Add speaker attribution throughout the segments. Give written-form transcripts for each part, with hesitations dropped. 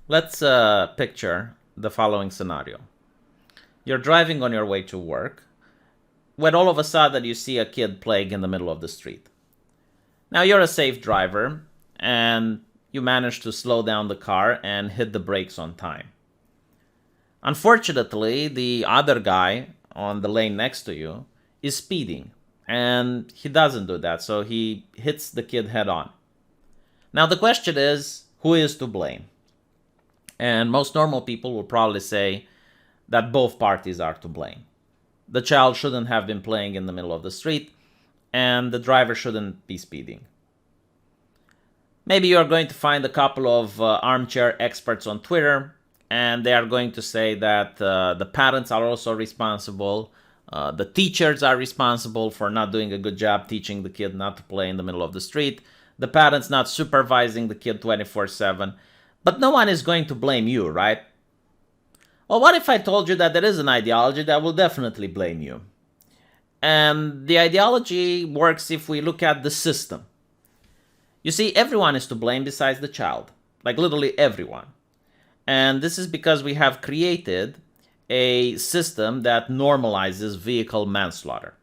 Speaker 1: Let's picture the following scenario. You're driving on your way to work when all of a sudden you see a kid playing in the middle of the street. Now you're a safe driver and you manage to slow down the car and hit the brakes on time. Unfortunately, the other guy on the lane next to you is speeding and he doesn't do that, so he hits the kid head on. Now the question is, who is to blame? And most normal people will probably say that both parties are to blame. The child shouldn't have been playing in the middle of the street, and the driver shouldn't be speeding. Maybe you're going to find a couple of armchair experts on Twitter, and they are going to say that the parents are also responsible. The teachers are responsible for not doing a good job teaching the kid not to play in the middle of the street. The parents not supervising the kid 24/7. But no one is going to blame you, right? Well, what if I told you that there is an ideology that will definitely blame you? And the ideology works if we look at the system. You see, everyone is to blame besides the child. Like literally everyone. And this is because we have created a system that normalizes vehicle manslaughter.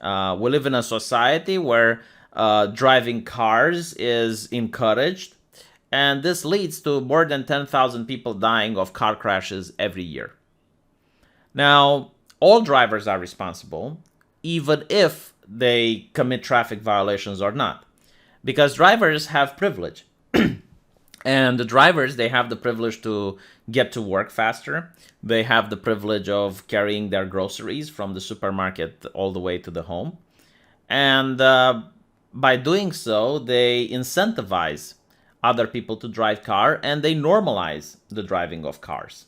Speaker 1: We live in a society where driving cars is encouraged, and this leads to more than 10,000 people dying of car crashes every year. Now, all drivers are responsible, even if they commit traffic violations or not, because drivers have privilege. And the drivers, they have the privilege to get to work faster. They have the privilege of carrying their groceries from the supermarket all the way to the home. And by doing so, they incentivize other people to drive car, and they normalize the driving of cars.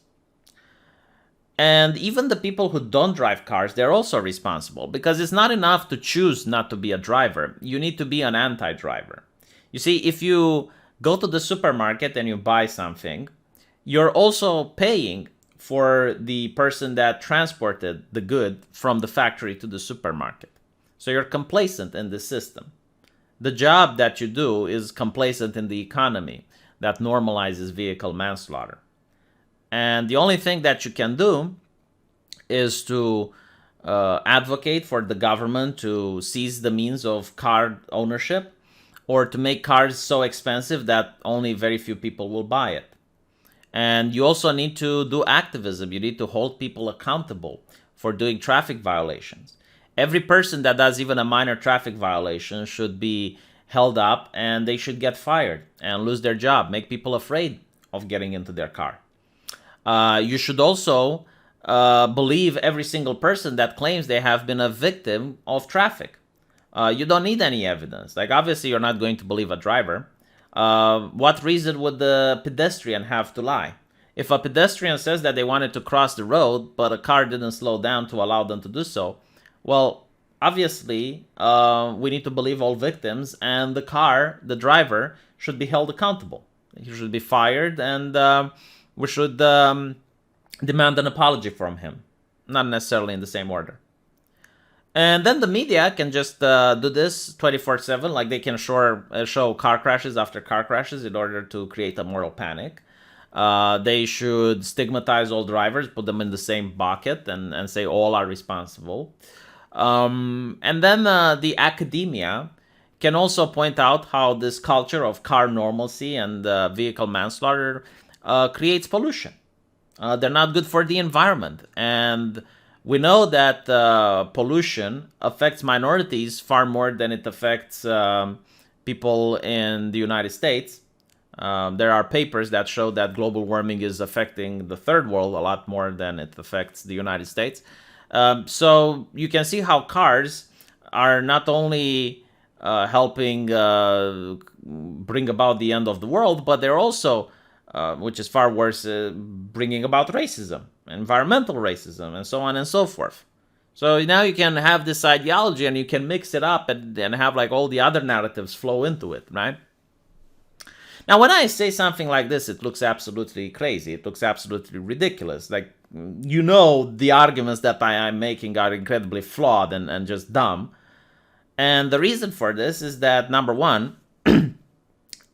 Speaker 1: And even the people who don't drive cars, they're also responsible, because it's not enough to choose not to be a driver. You need to be an anti-driver. You see, if you go to the supermarket and you buy something, you're also paying for the person that transported the good from the factory to the supermarket. So you're complacent in the system. The job that you do is complacent in the economy that normalizes vehicle manslaughter. And the only thing that you can do is to advocate for the government to seize the means of car ownership, or to make cars so expensive that only very few people will buy it. And you also need to do activism. You need to hold people accountable for doing traffic violations. Every person that does even a minor traffic violation should be held up, and they should get fired and lose their job, make people afraid of getting into their car. You should also believe every single person that claims they have been a victim of traffic. You don't need any evidence. Like, obviously, you're not going to believe a driver. What reason would the pedestrian have to lie? If a pedestrian says that they wanted to cross the road, but a car didn't slow down to allow them to do so, well, obviously, we need to believe all victims, and the driver, should be held accountable. He should be fired, and we should demand an apology from him. Not necessarily in the same order. And then the media can just do this 24/7, like they can show car crashes after car crashes in order to create a moral panic. They should stigmatize all drivers, put them in the same bucket, and say all are responsible. And then the academia can also point out how this culture of car normalcy and vehicle manslaughter creates pollution. They're not good for the environment. And we know that pollution affects minorities far more than it affects people in the United States. There are papers that show that global warming is affecting the third world a lot more than it affects the United States. So you can see how cars are not only helping bring about the end of the world, but they're also, which is far worse, bringing about racism, environmental racism, and so on and so forth. So now you can have this ideology and you can mix it up and have like all the other narratives flow into it, right? Now, when I say something like this, it looks absolutely crazy. It looks absolutely ridiculous. Like, the arguments that I am making are incredibly flawed and just dumb. And the reason for this is that, number one,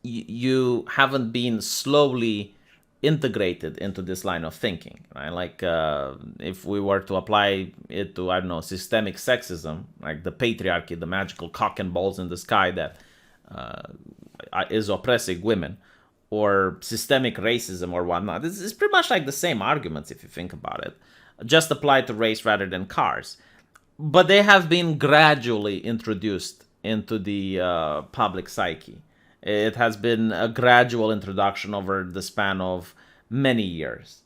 Speaker 1: you haven't been slowly integrated into this line of thinking, right? Like if we were to apply it to, I don't know, systemic sexism, like the patriarchy, the magical cock and balls in the sky that is oppressing women, or systemic racism or whatnot. This is pretty much like the same arguments if you think about it, just applied to race rather than cars. But they have been gradually introduced into the public psyche. It has been a gradual introduction over the span of many years.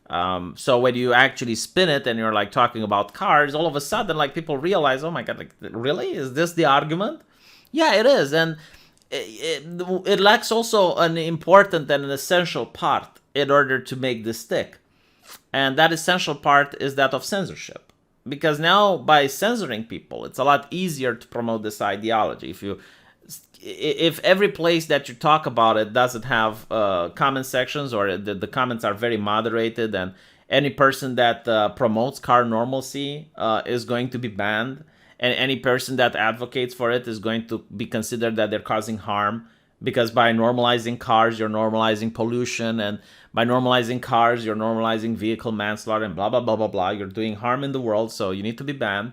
Speaker 1: So when you actually spin it and you're like talking about cars, all of a sudden, like, people realize, oh my god, like, really, is this the argument? Yeah, it is. And it lacks also an important and an essential part in order to make this stick. And that essential part is that of censorship. Because now, by censoring people, it's a lot easier to promote this ideology. If every place that you talk about it doesn't have comment sections, or the comments are very moderated, and any person that promotes car normalcy is going to be banned, and any person that advocates for it is going to be considered that they're causing harm, because by normalizing cars, you're normalizing pollution, and by normalizing cars, you're normalizing vehicle manslaughter, and blah, blah, blah, blah, blah. You're doing harm in the world, so you need to be banned.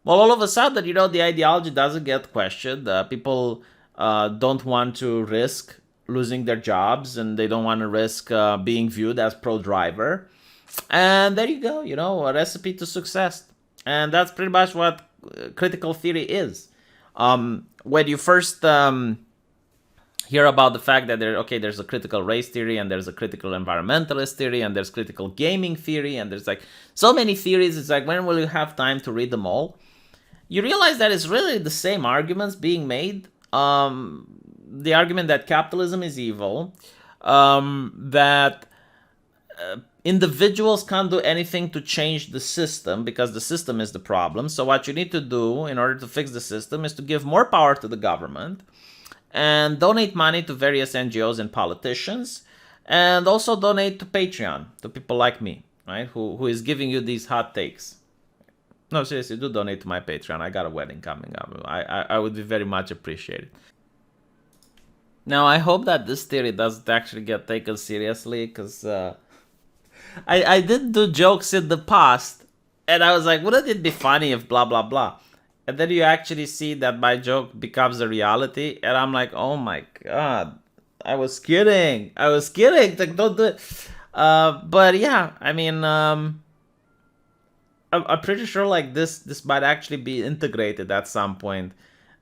Speaker 1: Well, all of a sudden, the ideology doesn't get questioned. People don't want to risk losing their jobs, and they don't want to risk being viewed as pro-driver. And there you go, a recipe to success. And that's pretty much what critical theory is. When you first hear about the fact that there's a critical race theory, and there's a critical environmentalist theory, and there's critical gaming theory, and there's like so many theories, it's like, when will you have time to read them all? You realize that it's really the same arguments being made. The argument that capitalism is evil, that individuals can't do anything to change the system because the system is the problem. So what you need to do in order to fix the system is to give more power to the government, and donate money to various NGOs and politicians, and also donate to Patreon, to people like me, right, who is giving you these hot takes. No, seriously, do donate to my Patreon. I got a wedding coming up. I would be very much appreciated. Now, I hope that this theory doesn't actually get taken seriously, because I did do jokes in the past, and I was like, wouldn't it be funny if blah, blah, blah? And then you actually see that my joke becomes a reality, and I'm like, oh my god, I was kidding. Like, don't do it. But yeah, I mean, I'm pretty sure like this might actually be integrated at some point.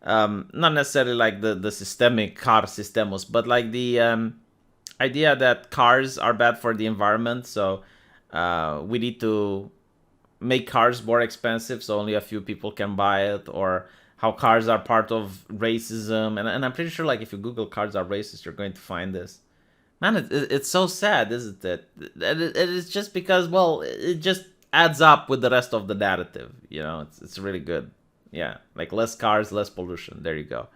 Speaker 1: Not necessarily like the systemic car systemus, but like the idea that cars are bad for the environment, so we need to make cars more expensive so only a few people can buy it, or how cars are part of racism. And I'm pretty sure like if you Google cars are racist, you're going to find this. Man, it's so sad, isn't it? It's just because, well, it just adds up with the rest of the narrative. It's really good. Yeah, like less cars, less pollution. There you go.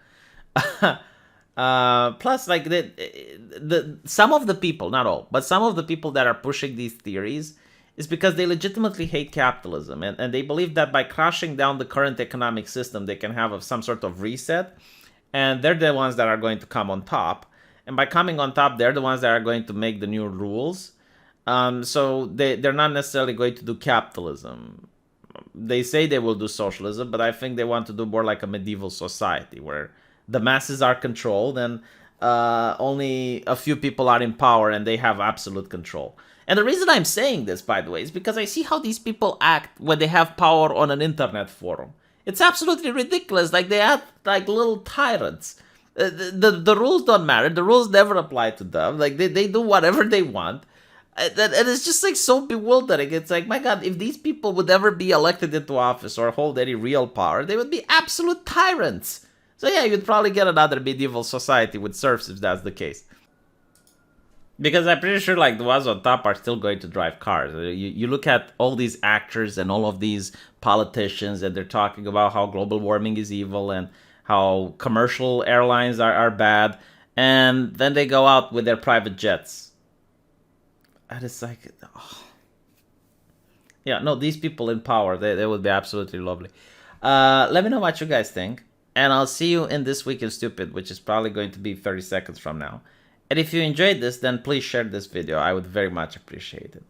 Speaker 1: Plus, like the some of the people, not all, but some of the people that are pushing these theories is because they legitimately hate capitalism, and they believe that by crashing down the current economic system, they can have some sort of reset, and they're the ones that are going to come on top. And by coming on top, they're the ones that are going to make the new rules. So they're not necessarily going to do capitalism. They say they will do socialism, but I think they want to do more like a medieval society where the masses are controlled, and only a few people are in power, and they have absolute control. And the reason I'm saying this, by the way, is because I see how these people act when they have power on an internet forum. It's absolutely ridiculous. Like, they act like little tyrants. The rules don't matter. The rules never apply to them. Like, they do whatever they want. And it's just like so bewildering. It's like, my god, if these people would ever be elected into office or hold any real power, they would be absolute tyrants. So yeah, you'd probably get another medieval society with serfs if that's the case. Because I'm pretty sure like the ones on top are still going to drive cars. You look at all these actors and all of these politicians, and they're talking about how global warming is evil and how commercial airlines are bad. And then they go out with their private jets. And it's like, oh. Yeah, no, these people in power, they would be absolutely lovely. Let me know what you guys think. And I'll see you in This Week in Stupid, which is probably going to be 30 seconds from now. And if you enjoyed this, then please share this video. I would very much appreciate it.